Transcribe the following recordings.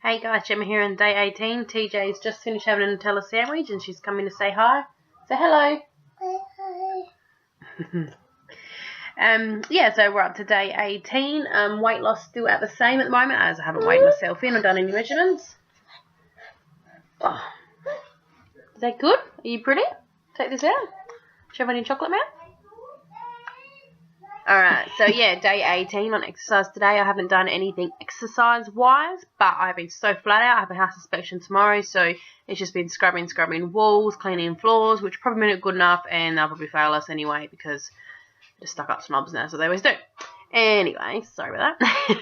Hey guys, Gemma here on day 18. TJ's just finished having a Nutella sandwich and she's coming to say hi. Say hello. Yeah, so we're up to day 18. Weight loss still at the same at the moment as I haven't weighed myself in or done any measurements. Oh. Is that good? Are you pretty? Take this out. Do you have any chocolate, man? Alright, so yeah, day 18 on exercise today. I haven't done anything exercise-wise, but I've been so flat out. I have a house inspection tomorrow, so it's just been scrubbing walls, cleaning floors, which probably isn't good enough, and they'll probably fail us anyway because they're just stuck up snobs now, so they always do. Anyway, sorry about that.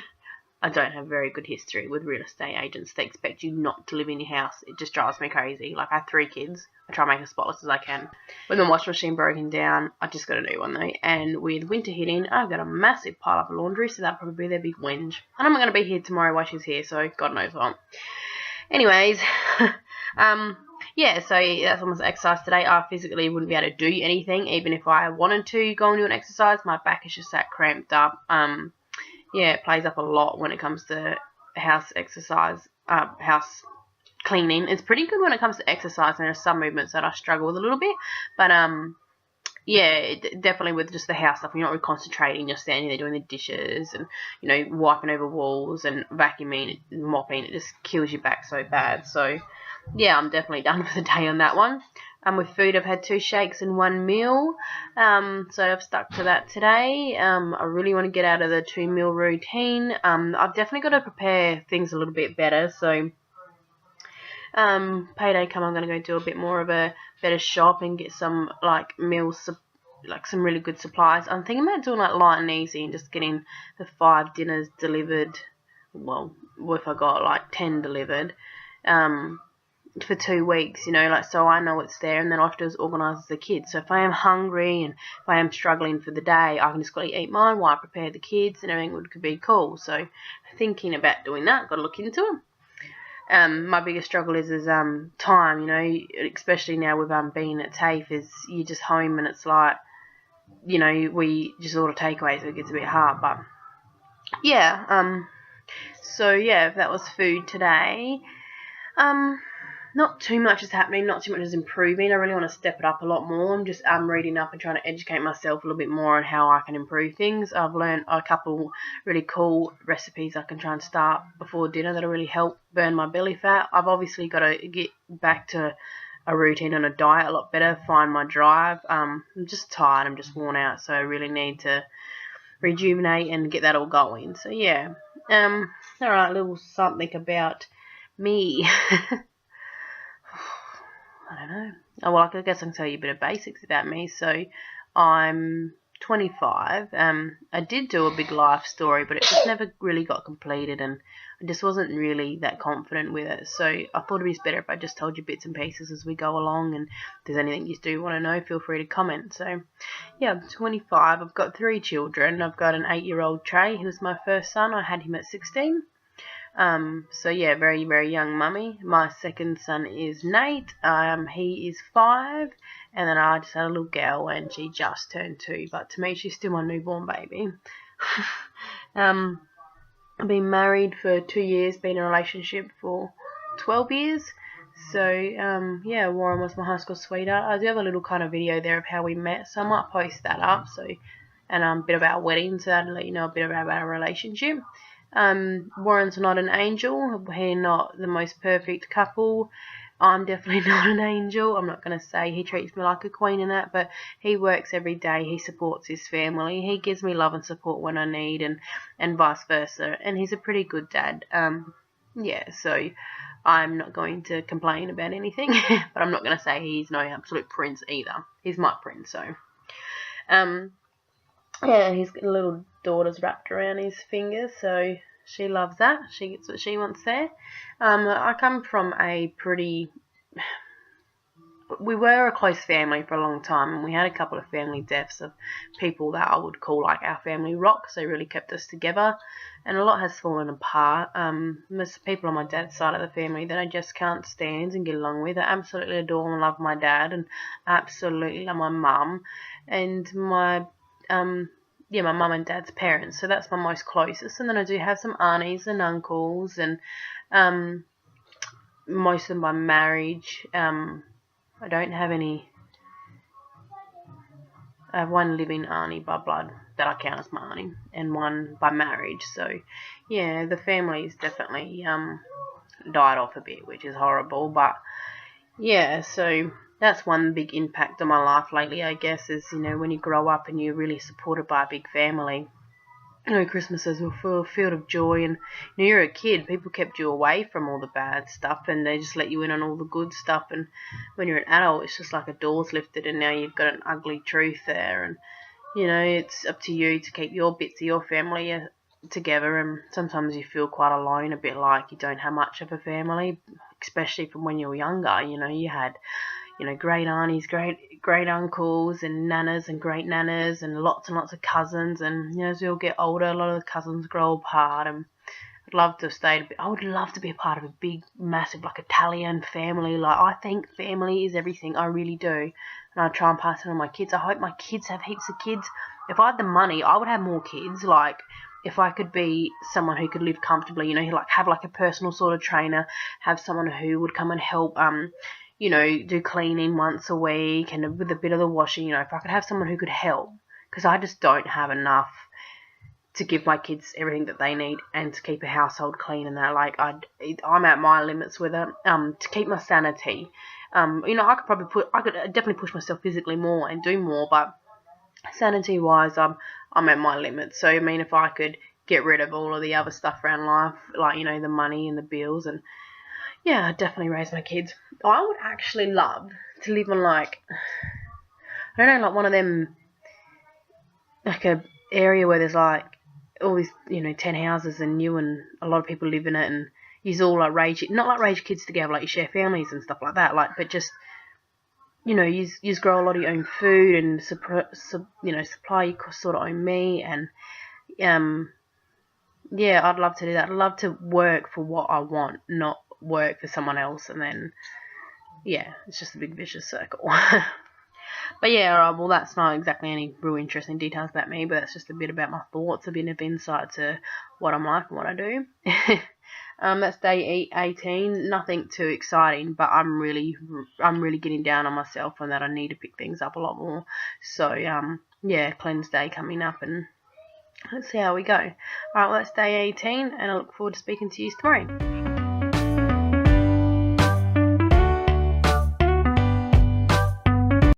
I don't have very good history with real estate agents. They expect you not to live in your house. It just drives me crazy. Like, I have 3 kids. I try to make as spotless as I can. With my washing machine broken down, I just got a new one though. And with winter hitting, I've got a massive pile up of laundry, so that'll probably be their big whinge. And I'm not going to be here tomorrow while she's here, so God knows what. Anyways, yeah, so that's almost exercise today. I physically wouldn't be able to do anything, even if I wanted to go and do an exercise. My back is just that cramped up. Yeah, it plays up a lot when it comes to house exercise, house cleaning. It's pretty good when it comes to exercise, and there's some movements that I struggle with a little bit. But, yeah, definitely with just the house stuff, you're not really concentrating. You're standing there doing the dishes and, you know, wiping over walls and vacuuming and mopping. It just kills your back so bad. So, yeah, I'm definitely done for the day on that one. With food, I've had 2 shakes and 1 meal, so I've stuck to that today. I really want to get out of the 2-meal routine. I've definitely got to prepare things a little bit better, so payday come, I'm going to go do a bit more of a better shop and get some, like, meals, like some really good supplies. I'm thinking about doing, like, light and easy and just getting the 5 dinners delivered. Well, if I got, like, 10 delivered, for 2 weeks, you know, like, so I know it's there, and then I have to just organise the kids. So if I am hungry and if I am struggling for the day, I can just quickly eat mine while I prepare the kids, and everything could be cool. So thinking about doing that, got to look into it. My biggest struggle is time, you know, especially now with being at TAFE, is you're just home and it's like, you know, we just order takeaways, so it gets a bit hard. But yeah, so yeah, that was food today. Not too much is happening, not too much is improving. I really want to step it up a lot more. I'm just reading up and trying to educate myself a little bit more on how I can improve things. I've learned a couple really cool recipes I can try and start before dinner that'll really help burn my belly fat. I've obviously got to get back to a routine and a diet a lot better, find my drive. I'm just tired, I'm just worn out, so I really need to rejuvenate and get that all going. So yeah, alright, a little something about me. I don't know. Oh, well, I guess I can tell you a bit of basics about me. So, I'm 25. I did do a big life story, but it just never really got completed, and I just wasn't really that confident with it. So, I thought it'd be better if I just told you bits and pieces as we go along, and if there's anything you do want to know, feel free to comment. So, yeah, I'm 25. I've got 3 children. I've got an 8-year-old Trey, who's my first son. I had him at 16. So yeah, very, very young mummy. My second son is Nate. He is 5, and then I just had a little girl, and she just turned 2. But to me, she's still my newborn baby. I've been married for 2 years, been in a relationship for 12 years. So yeah, Warren was my high school sweetheart. I do have a little kind of video there of how we met, so I might post that up. So, and a bit about our wedding, so that'll let you know a bit about our relationship. Warren's not an angel. We're not the most perfect couple. I'm definitely not an angel. I'm not going to say he treats me like a queen and that, but he works every day. He supports his family. He gives me love and support when I need, and vice versa. And he's a pretty good dad. Yeah, so I'm not going to complain about anything, but I'm not going to say he's no absolute prince either. He's my prince, so. Yeah, he's got little daughters wrapped around his fingers, so she loves that. She gets what she wants there. I come from a pretty... We were a close family for a long time, and we had a couple of family deaths of people that I would call like our family rocks. They really kept us together, and a lot has fallen apart. There's people on my dad's side of the family that I just can't stand and get along with. I absolutely adore and love my dad, and absolutely love my mum, and my yeah, my mum and dad's parents, so that's my most closest. And then I do have some aunties and uncles, and most of them by marriage. I don't have any. I have one living auntie by blood that I count as my auntie, and one by marriage. So, yeah, the family's definitely died off a bit, which is horrible. But yeah, so that's one big impact on my life lately, I guess, is, you know, when you grow up and you're really supported by a big family. You know, Christmases were filled of joy, and you know, you're a kid, people kept you away from all the bad stuff, and they just let you in on all the good stuff. And when you're an adult, it's just like a door's lifted, and now you've got an ugly truth there. And you know, it's up to you to keep your bits of your family together. And sometimes you feel quite alone, a bit like you don't have much of a family, especially from when you were younger. You know, you had, you know, great aunties, great uncles, and nanas and great nanas, and lots of cousins. And you know, as we all get older, a lot of the cousins grow apart. And I'd love to stay. I would love to be a part of a big, massive, like Italian family. Like, I think family is everything. I really do, and I try and pass it on to my kids. I hope my kids have heaps of kids. If I had the money, I would have more kids. Like, if I could be someone who could live comfortably, you know, like have like a personal sort of trainer, have someone who would come and help, you know, do cleaning once a week and with a bit of the washing, you know, if I could have someone who could help, because I just don't have enough to give my kids everything that they need and to keep a household clean and that. Like, I'm at my limits with it. To keep my sanity, you know, I could definitely push myself physically more and do more, but sanity wise, I'm at my limits. So I mean, if I could get rid of all of the other stuff around life, like, you know, the money and the bills, and yeah, I'd definitely raise my kids. I would actually love to live on, like, I don't know, like one of them, like a area where there's like all these, you know, 10 houses and you and a lot of people live in it, and you all like not like raise kids together, like you share families and stuff like that, like, but just, you know, you grow a lot of your own food and you know, supply your sort of own meat. And yeah, I'd love to do that. I'd love to work for what I want, not work for someone else, and then yeah, it's just a big vicious circle. But yeah, alright, well, that's not exactly any real interesting details about me, but that's just a bit about my thoughts, a bit of insight to what I'm like and what I do. That's day 18. Nothing too exciting, but I'm really getting down on myself and that I need to pick things up a lot more. So yeah, cleanse day coming up, and let's see how we go. Alright, well, that's day 18, and I look forward to speaking to you tomorrow.